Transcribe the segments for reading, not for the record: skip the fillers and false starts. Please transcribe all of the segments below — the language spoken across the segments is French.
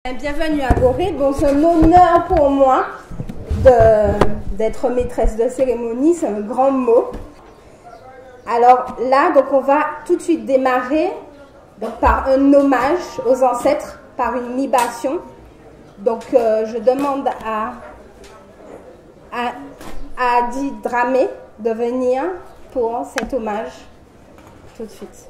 Bienvenue à Gorée. Bon, c'est un honneur pour moi d'être maîtresse de cérémonie, c'est un grand mot. Alors là, donc on va tout de suite démarrer donc, par un hommage aux ancêtres, par une libation. Donc je demande à Adi Dramé de venir pour cet hommage tout de suite.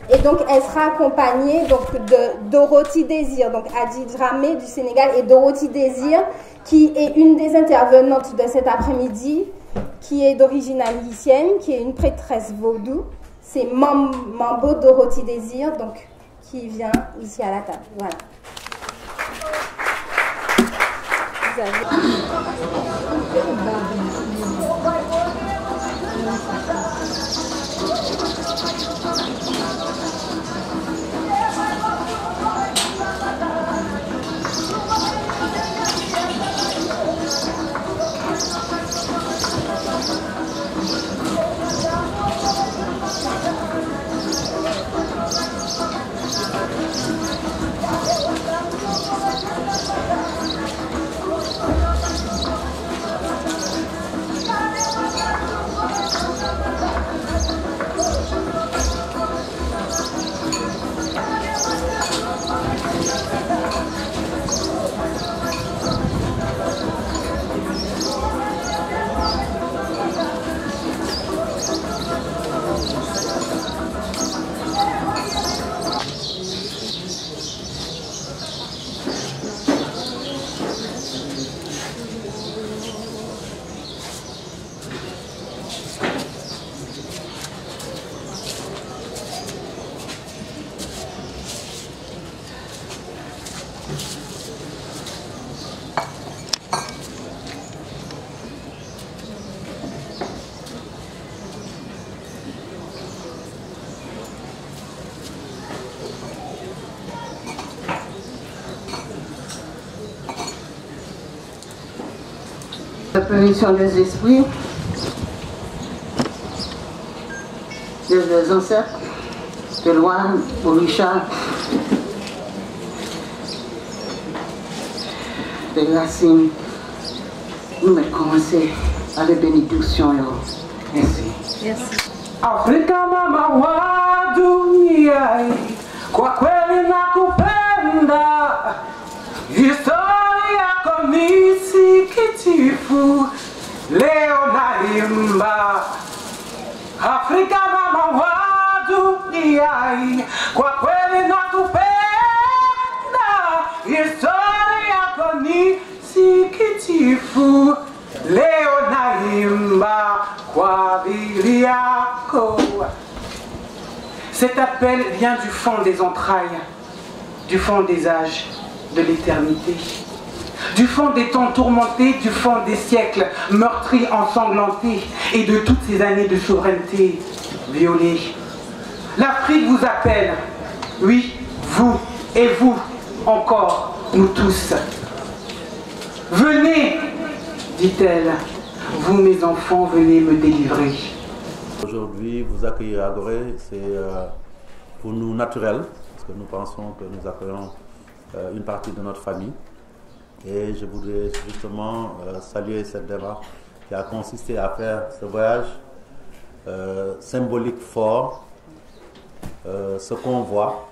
Et donc, elle sera accompagnée donc, de Dorothy Désir, donc Adi Dramé du Sénégal, et Dorothy Désir, qui est une des intervenantes de cet après-midi, qui est d'origine haïtienne, qui est une prêtresse vaudou. C'est Mambo Dorothy Désir, donc, qui vient ici à la table. Voilà. Vous avez... La permission des esprits, des ancêtres, de loin, pour Richard, des racines. Nous allons commencer à les bénédictions. Merci. Merci. Afrika mama wa dunia, kwa kweli nakupenda. Historia yako ni sikitifu, leo naimba. Afrika mama wa dunia, kwa kweli nakupenda. Historia yako ni sikitifu, leo naimba kwa ajili yako. Cet appel vient du fond des entrailles, du fond des âges, de l'éternité, du fond des temps tourmentés, du fond des siècles meurtris, ensanglantés, et de toutes ces années de souveraineté violée. L'Afrique vous appelle, oui, vous et vous encore, nous tous. Venez, dit-elle, vous mes enfants, venez me délivrer. Aujourd'hui, vous accueillir à Gorée, c'est pour nous naturel, parce que nous pensons que nous accueillons une partie de notre famille. Et je voudrais justement saluer cette démarche qui a consisté à faire ce voyage symbolique fort, ce convoi,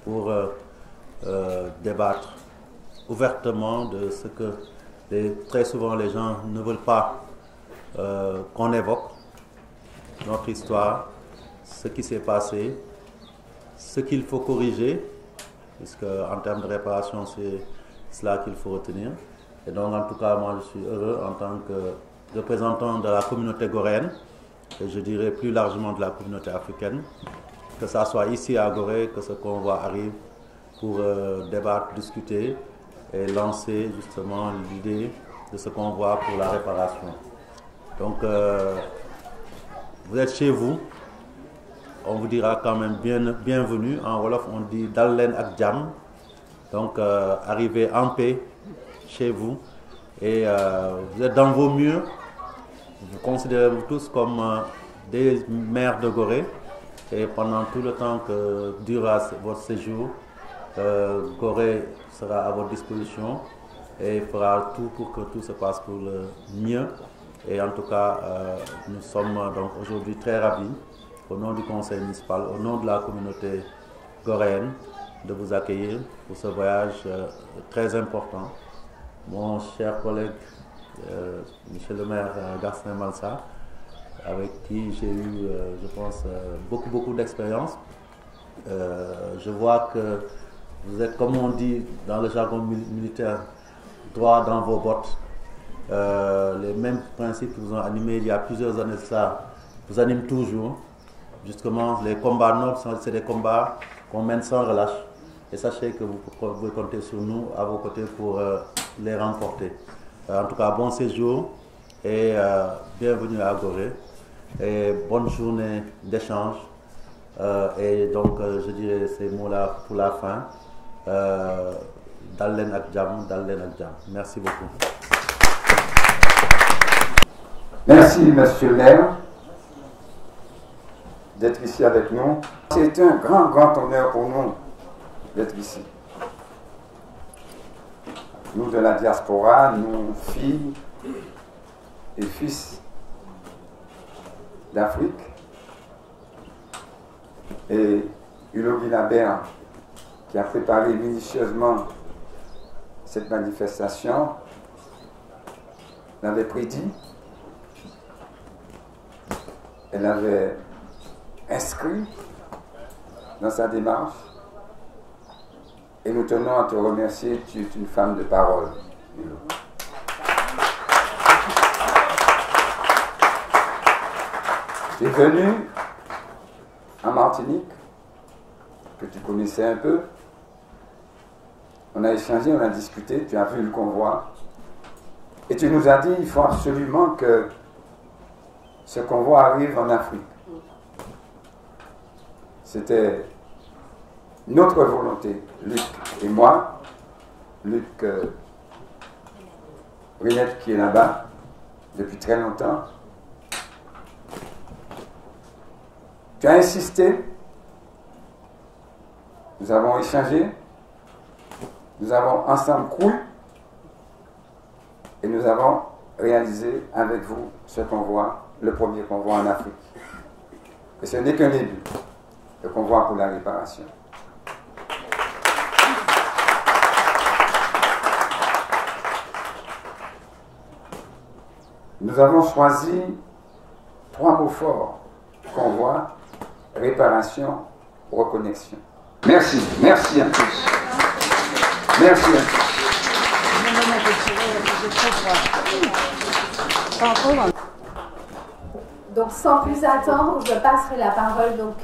pour débattre ouvertement de ce que très souvent les gens ne veulent pas qu'on évoque, notre histoire, ce qui s'est passé, ce qu'il faut corriger, puisque en termes de réparation, c'est cela qu'il faut retenir. Et donc, en tout cas, moi, je suis heureux en tant que représentant de la communauté goréenne, et je dirais plus largement de la communauté africaine, que ça soit ici à Gorée, que ce convoi arrive pour débattre, discuter et lancer justement l'idée de ce convoi pour la réparation. Donc, vous êtes chez vous. On vous dira quand même bienvenue. En Wolof, on dit Dal len ak jam. Donc, arrivez en paix chez vous. Et vous êtes dans vos murs. Vous considérez-vous tous comme des maires de Gorée. Et pendant tout le temps que durera votre séjour, Gorée sera à votre disposition et fera tout pour que tout se passe pour le mieux. Et en tout cas, nous sommes donc aujourd'hui très ravis, au nom du conseil municipal, au nom de la communauté goréenne, de vous accueillir pour ce voyage très important. Mon cher collègue, monsieur le maire Garcin Malsa, avec qui j'ai eu, je pense, beaucoup d'expérience. Je vois que vous êtes, comme on dit dans le jargon militaire, droit dans vos bottes. Les mêmes principes qui vous ont animés il y a plusieurs années de ça vous animent toujours. Justement, les combats nobles, c'est des combats qu'on mène sans relâche. Et sachez que vous pouvez compter sur nous, à vos côtés, pour les remporter. En tout cas, bon séjour et bienvenue à Gorée. Et bonne journée d'échange. Et donc, je dirais ces mots-là pour la fin. Dallen ak jam, dallen ak jam. Merci beaucoup. Merci, monsieur le maire, d'être ici avec nous. C'est un grand honneur pour nous d'être ici. Nous de la diaspora, nous, filles et fils d'Afrique, et Hulot Guilabert, qui a préparé minutieusement cette manifestation, l'avait prédit. Elle avait inscrit dans sa démarche. Et nous tenons à te remercier, tu es une femme de parole. Tu es venue en Martinique, que tu connaissais un peu. On a échangé, on a discuté, tu as vu le convoi. Et tu nous as dit, il faut absolument que ce convoi arrive en Afrique. C'était notre volonté, Luc et moi, Luc Rinette qui est là-bas depuis très longtemps. Tu as insisté, nous avons échangé, nous avons ensemble cru et nous avons réalisé avec vous ce convoi, le premier convoi en Afrique. Et ce n'est qu'un début, le convoi pour la réparation. Nous avons choisi 3 mots forts: convoi, réparation, reconnexion. Merci, merci à tous. Merci à tous. Donc sans plus attendre, je passerai la parole donc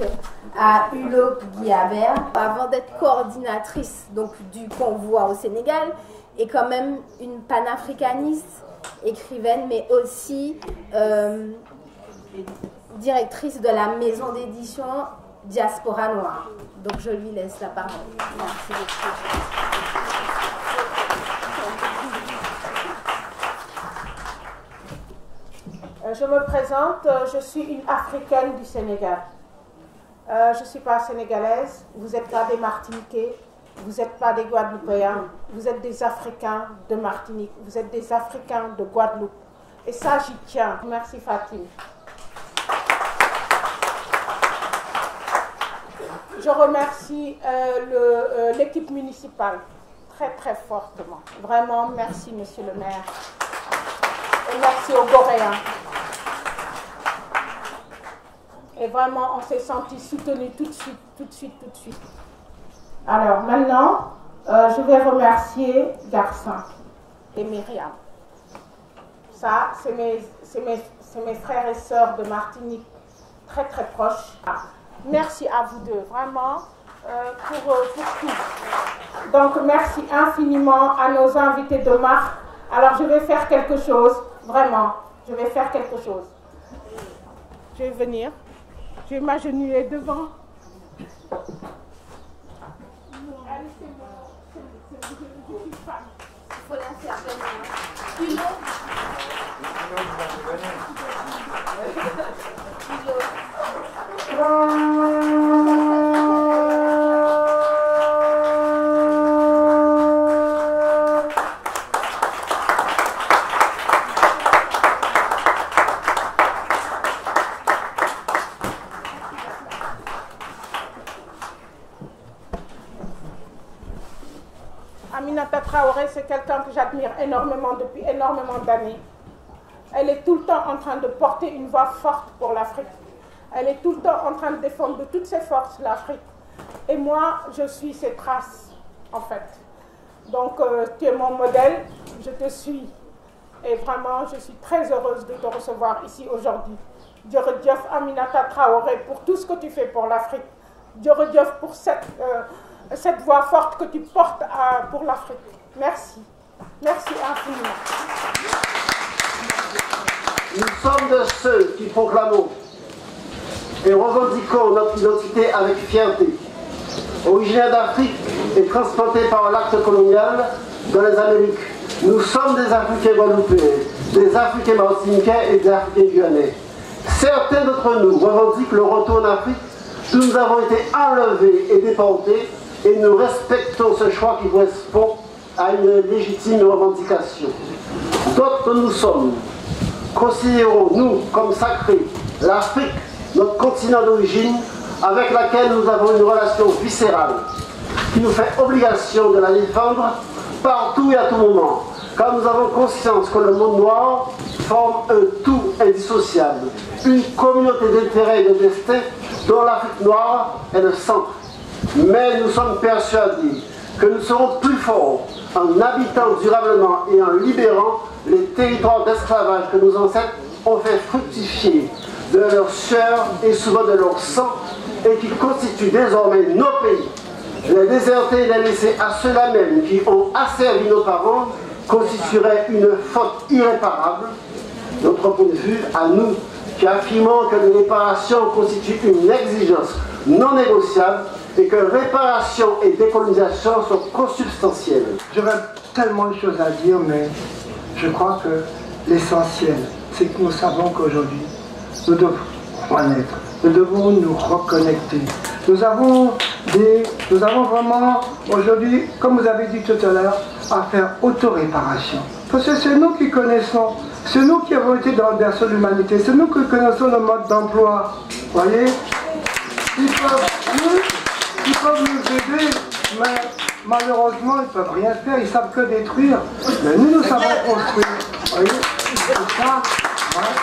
à Hulot Guilabert. Avant d'être coordinatrice donc du convoi au Sénégal, et quand même une panafricaniste, écrivaine, mais aussi directrice de la maison d'édition Diaspora Noire. Donc je lui laisse la parole. Merci beaucoup. Je me présente, je suis une Africaine du Sénégal. Je ne suis pas sénégalaise, vous n'êtes pas des Martiniquais, vous n'êtes pas des Guadeloupéens, vous êtes des Africains de Martinique, vous êtes des Africains de Guadeloupe. Et ça, j'y tiens. Merci Fatim. Je remercie l'équipe municipale très fortement. Vraiment, merci monsieur le maire. Et merci aux Goréens. Et vraiment, on s'est senti soutenu tout de suite. Alors maintenant, je vais remercier Garcin et Myriam. Ça, c'est mes frères et sœurs de Martinique, très proches. Merci à vous deux, vraiment, pour tout. Donc, merci infiniment à nos invités de marque. Alors, je vais faire quelque chose, vraiment, je vais faire quelque chose. Je vais venir, je vais m'agenouiller devant. Il faut l'intervenir. Aminata Traoré, c'est quelqu'un que j'admire énormément depuis énormément d'années. Elle est tout le temps en train de porter une voix forte pour l'Afrique. Elle est tout le temps en train de défendre de toutes ses forces l'Afrique. Et moi, je suis ses traces, en fait. Donc, tu es mon modèle, je te suis. Et vraiment, je suis très heureuse de te recevoir ici aujourd'hui. Djorodief Aminata Traoré, pour tout ce que tu fais pour l'Afrique. Djorodief pour cette voix forte que tu portes pour l'Afrique. Merci. Merci infiniment. Nous sommes de ceux qui proclamons et revendiquons notre identité avec fierté. Originaire d'Afrique et transplantés par l'acte colonial dans les Amériques, nous sommes des Africains guadeloupéens, des Africains martiniquais et des Africains guyanais. Certains d'entre nous revendiquent le retour en Afrique où nous avons été enlevés et déportés, et nous respectons ce choix qui correspond à une légitime revendication. D'autres nous sommes, considérons nous comme sacrés l'Afrique, notre continent d'origine, avec laquelle nous avons une relation viscérale, qui nous fait obligation de la défendre partout et à tout moment, car nous avons conscience que le monde noir forme un tout indissociable, une communauté d'intérêts et de destin dont l'Afrique noire est le centre. Mais nous sommes persuadés que nous serons plus forts en habitant durablement et en libérant les territoires d'esclavage que nos ancêtres ont fait fructifier de leur sueur et souvent de leur sang et qui constituent désormais nos pays. Les déserter et les laisser à ceux-là même qui ont asservi nos parents constituerait une faute irréparable. Notre point de vue, à nous, qui affirmons que les réparations constituent une exigence non négociable et que réparation et décolonisation sont consubstantielles. J'aurais tellement de choses à dire, mais je crois que l'essentiel, c'est que nous savons qu'aujourd'hui, nous devons en être. Nous devons nous reconnecter. Nous avons vraiment aujourd'hui, comme vous avez dit tout à l'heure, à faire autoréparation. Parce que c'est nous qui connaissons, c'est nous qui avons été dans le berceau de l'humanité, c'est nous qui connaissons le mode d'emploi. Vous voyez, ils peuvent nous aider, mais malheureusement, ils ne peuvent rien faire, ils ne savent que détruire. Mais nous savons construire. Vous voyez, c'est ça. Ouais.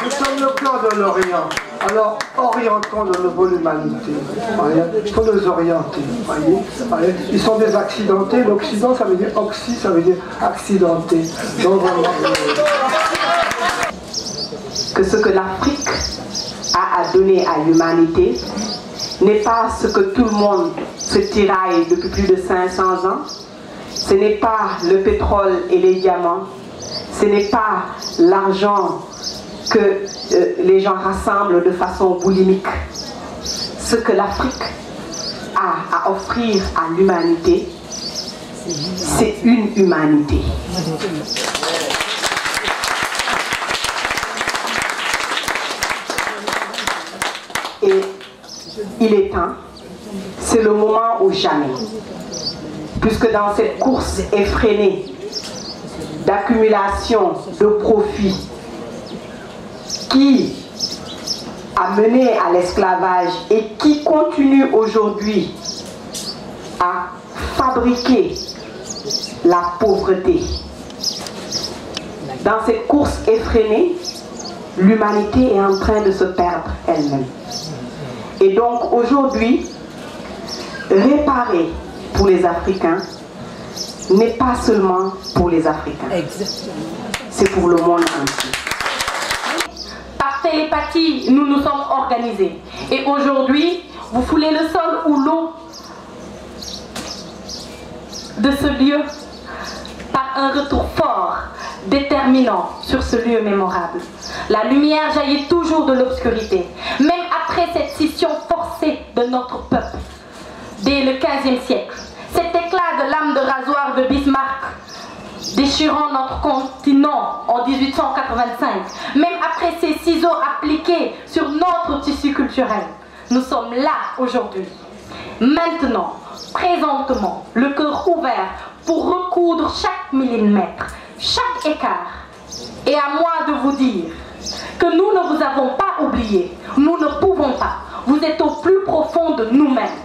Nous sommes le cœur de l'Orient. Alors, orientons de nouveau l'humanité. Il faut nous orienter. Voyez. Ils sont des accidentés. L'Occident, ça veut dire oxy, ça veut dire accidenté. Donc, que ce que l'Afrique a à donner à l'humanité n'est pas ce que tout le monde se tiraille depuis plus de 500 ans. Ce n'est pas le pétrole et les diamants. Ce n'est pas l'argent que les gens rassemblent de façon boulimique. Ce que l'Afrique a à offrir à l'humanité, c'est une humanité. Et il est temps, c'est le moment ou jamais, puisque dans cette course effrénée d'accumulation de profits qui a mené à l'esclavage et qui continue aujourd'hui à fabriquer la pauvreté. Dans cette course effrénée, l'humanité est en train de se perdre elle-même. Et donc aujourd'hui, réparer pour les Africains n'est pas seulement pour les Africains. C'est pour le monde entier. Par télépathie, nous nous sommes organisés. Et aujourd'hui, vous foulez le sol ou l'eau de ce lieu par un retour fort, déterminant sur ce lieu mémorable. La lumière jaillit toujours de l'obscurité, même après cette scission forcée de notre peuple. Dès le XVe siècle, cet éclat de lame de rasoir de Bismarck, déchirant notre continent en 1885, même après ces ciseaux appliqués sur notre tissu culturel, nous sommes là aujourd'hui. Maintenant, présentement, le cœur ouvert pour recoudre chaque millimètre, chaque écart. Et à moi de vous dire que nous ne vous avons pas oublié, nous ne pouvons pas. Vous êtes au plus profond de nous-mêmes.